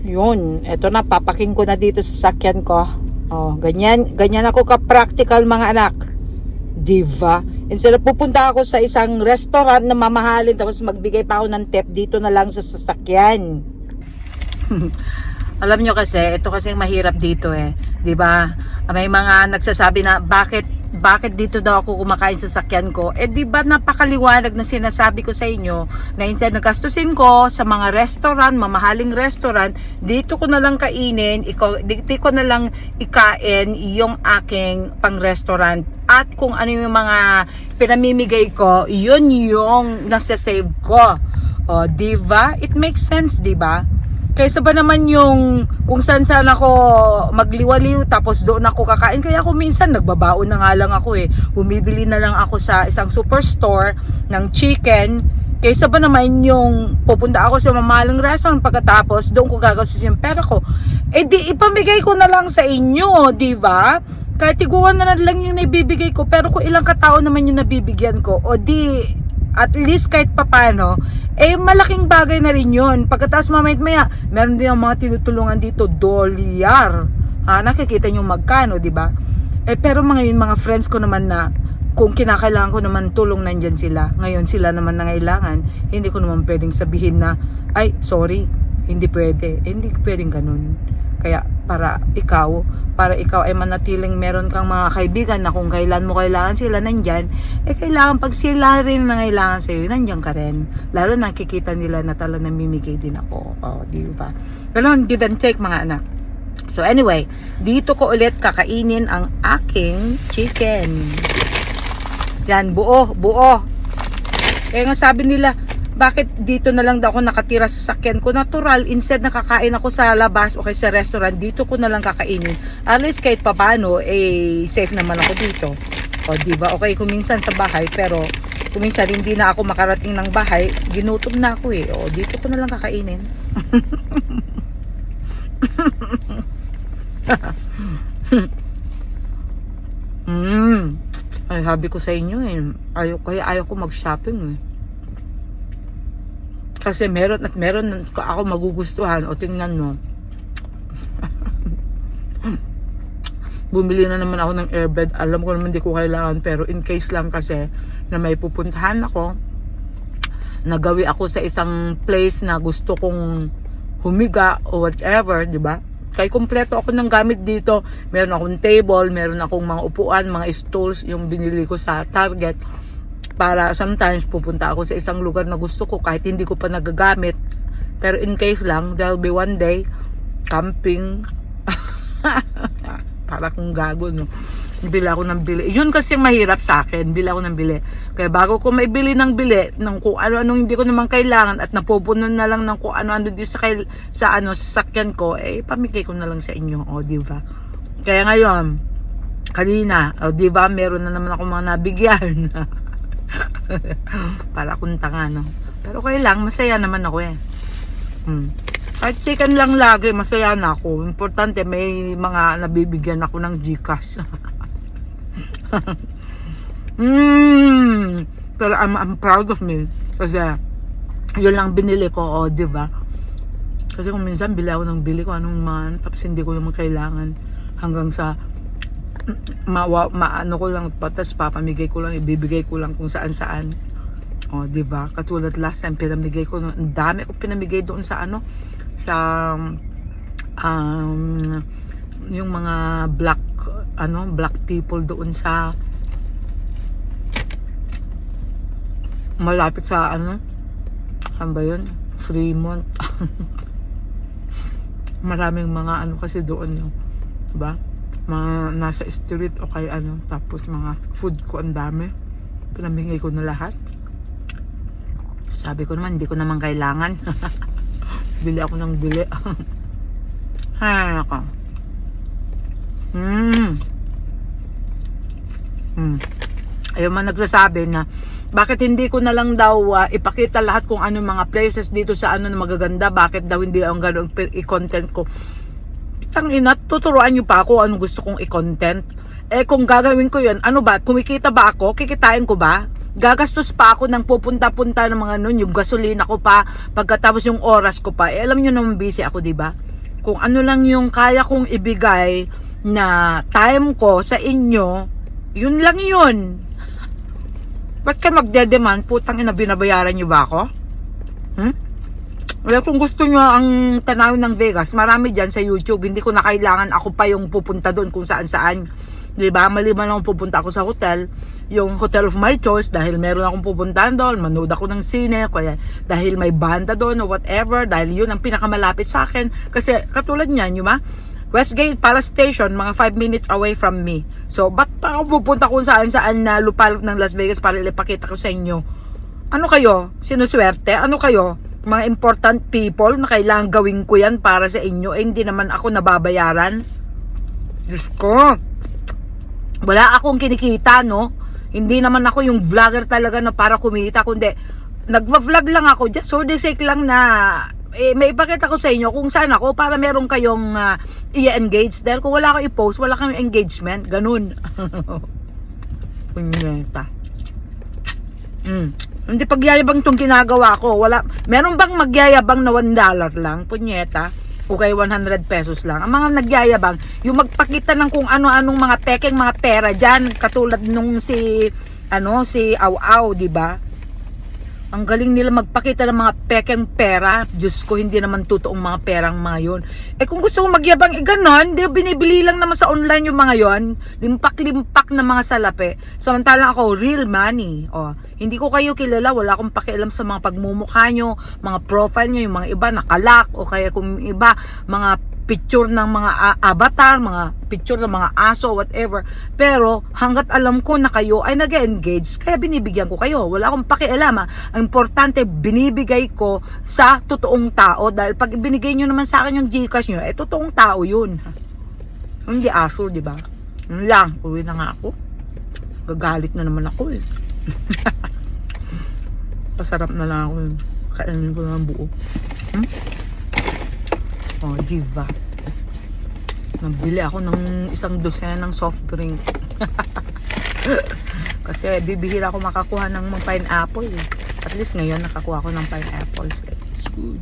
Yun, eto na, papaking ko na dito sa sakyan ko. Oh, ganyan ako ka-practical mga anak. Diba? Instead of pupunta ako sa isang restaurant na mamahalin tapos magbigay pa ako ng tip, dito na lang sa sasakyan. Alam nyo kasi, ito kasi mahirap dito eh. 'Di ba? May mga nagsasabi na bakit dito daw ako kumakain sa sasakyan ko? Eh 'di ba napakaliwanag na sinasabi ko sa inyo na instead na gastusin ko sa mga restaurant, mamahaling restaurant, dito ko na lang kainin, dito ko na lang ikain yung aking pang-restaurant at kung ano yung mga pinamimigay ko, yun yung nasa-save ko. O, 'di ba? It makes sense, 'di ba? Kaysa ba naman yung kung saan ako magliwaliw tapos doon ako kakain. Kaya ako minsan nagbabaon na nga lang ako eh. Bumibili na lang ako sa isang superstore ng chicken. Kaysa ba naman yung pupunta ako sa mamahaling restaurant pagkatapos doon ko gagastos yung pera ko. Eh di ipamigay ko na lang sa inyo, di ba? Kahit tiguan na lang yung naibibigay ko pero kung ilang katao naman yung nabibigyan ko o di at least kahit papano, eh malaking bagay na rin yun. Pagkatapos maya, meron din ang mga tinutulungan dito, dolyar. Nakikita nyo magkano, di ba? Eh pero mga friends ko naman na kung kinakailangan ko naman tulong, nandyan sila. Ngayon sila naman nangailangan. Hindi ko naman pwedeng sabihin na, ay, sorry, hindi pwede. Hindi pwedeng ganun. Kaya para ikaw ay manatiling meron kang mga kaibigan na kung kailan mo kailangan sila nandyan, eh kailangan pag sila rin nangailangan sa'yo, nandyan ka rin. Lalo nakikita nila na talagang namimigay din ako. O, di ba? Ganun, give and take mga anak. So anyway, dito ko ulit kakainin ang aking chicken. Yan, buo. Kaya nga sabi nila, bakit dito na lang daw ako nakatira sa sakyan ko? Natural, instead nakakain ako sa labas o kay sa restaurant, dito ko na lang kakainin. At least kahit paano, eh, safe naman ako dito. O, diba? Okay, kung minsan sa bahay, pero kung minsan hindi na ako makarating ng bahay, ginutom na ako eh. O, dito ko na lang kakainin. Ay, sabi ko sa inyo eh, ayaw ko mag-shopping eh. Kasi meron ako magugustuhan. O tingnan mo. Bumili na naman ako ng airbed. Alam ko naman di ko kailangan. Pero in case lang kasi na may pupuntahan ako, nagawi ako sa isang place na gusto kong humiga o whatever, di ba? Kaya kompleto ako ng gamit dito. Meron akong table, meron akong mga upuan, mga stools, yung binili ko sa Target. Para sometimes pupunta ako sa isang lugar na gusto ko kahit hindi ko pa nagagamit. Pero in case lang, there'll be one day, camping. Para kung gago, no? Bili ako ng bili. Yun kasi mahirap sa akin, bili ako ng bili. Kaya bago ko may bili ng bili, ng kung ano-anong hindi ko naman kailangan at napupuno na lang ng kung ano-ano di sa sakyan ko, eh pamigay ko na lang sa inyo, o diba? Kaya ngayon, kanina, o diba, meron na naman ako mga nabigyan. Para akong tanga, no? Pero okay lang, masaya naman ako eh. Kahit chicken lang lagi, masaya na ako. Importante, may mga nabibigyan ako ng Gcash. Pero I'm proud of me. Kasi yun lang binili ko, o diba? Kasi kung minsan bili ako ng bili ko anong man, tapos hindi ko naman kailangan hanggang sa maano ko lang, tapos papamigay ko lang, ibibigay ko lang kung saan-saan. O, diba? Katulad last time, pinamigay ko, ang dami ko pinamigay doon sa yung mga black people doon sa malapit sa saan ba yun? Fremont. Maraming mga kasi doon, no? Diba? Mga nasa street o kay tapos mga food ko ang dami, pinamigay ko na lahat. Sabi ko naman hindi ko naman kailangan. Bili ako ng bili. Ako. Ayun man nagsasabi na bakit hindi ko na lang daw ipakita lahat kung ano mga places dito sa na magaganda, bakit daw hindi ang ganun i-content ko. Tangina, tuturuan nyo pa ako anong gusto kong i-content. Eh kung gagawin ko yun, ano ba, kumikita ba ako? Kikitain ko ba? Gagastos pa ako ng pupunta-punta ng mga yung gasolina ko pa, pagkatapos yung oras ko pa. Eh alam nyo naman busy ako, diba? Kung ano lang yung kaya kong ibigay na time ko sa inyo, yun lang yun. Ba't ka magdedemand? Putang ina, binabayaran nyo ba ako? Well, kung gusto nyo ang tanawin ng Vegas, marami dyan sa YouTube. Hindi ko na kailangan ako pa yung pupunta doon kung saan saan. Diba? Maliban lang pupunta ako sa hotel, yung hotel of my choice, dahil meron akong pupuntahan doon, manood ako ng sine, kaya dahil may banda doon o whatever, dahil yun ang pinakamalapit sa akin. Kasi katulad niyan, ba? Westgate Palace Station, mga 5 minutes away from me. So, ba't pa ako pupunta kung saan saan na lupalop ng Las Vegas para ipakita ko sa inyo? Ano kayo? Sinuswerte? Ano kayo? Mga important people na kailangan gawin ko yan para sa inyo, eh hindi naman ako nababayaran. Diyos ko, wala akong kinikita, no? Hindi naman ako yung vlogger talaga na para kumita, kundi nagva-vlog lang ako just for the sake lang na may ipakita ko sa inyo kung saan ako para meron kayong i-engage, dahil kung wala ko i-post, wala kang engagement, ganun. Punyeta. Hindi pagyayabang tong ginagawa ko. Wala, meron bang magyayabang na $1 lang? Punyeta. Okay, 100 pesos lang. Ang mga nagyayabang, yung magpakita ng kung ano-anong mga pekeng mga pera dyan, katulad nung si Aw-Aw, di ba? Ang galing nila magpakita ng mga pekeng pera. Diyos ko, hindi naman totoong mga perang mga yun. Eh kung gusto mo magyabang, ganon, di binibili lang naman sa online yung mga yon. Limpak-limpak na mga salapi. Samantalang ako, real money. O, hindi ko kayo kilala, wala akong pakialam sa mga pagmumukha nyo, mga profile nyo, yung mga iba nakalak, o kaya kung iba, mga picture ng mga avatar, mga picture ng mga aso, whatever. Pero hanggat alam ko na kayo ay nag-engage, kaya binibigyan ko kayo. Wala akong pakialam. Ang importante, binibigay ko sa totoong tao. Dahil pag binigay nyo naman sa akin yung Gcash nyo, totoong tao yun. Hindi aso, di ba? Yun lang, uwi na nga ako. Gagalit na naman ako eh. Pasarap na lang ako yun. Kainin ko na buo. Oh, diva. Nabili ako ng 1 dosena ng soft drink. Kasi bibihira ako makakuha ng pineapple. At least ngayon nakakuha ko ng pineapple. So it's good.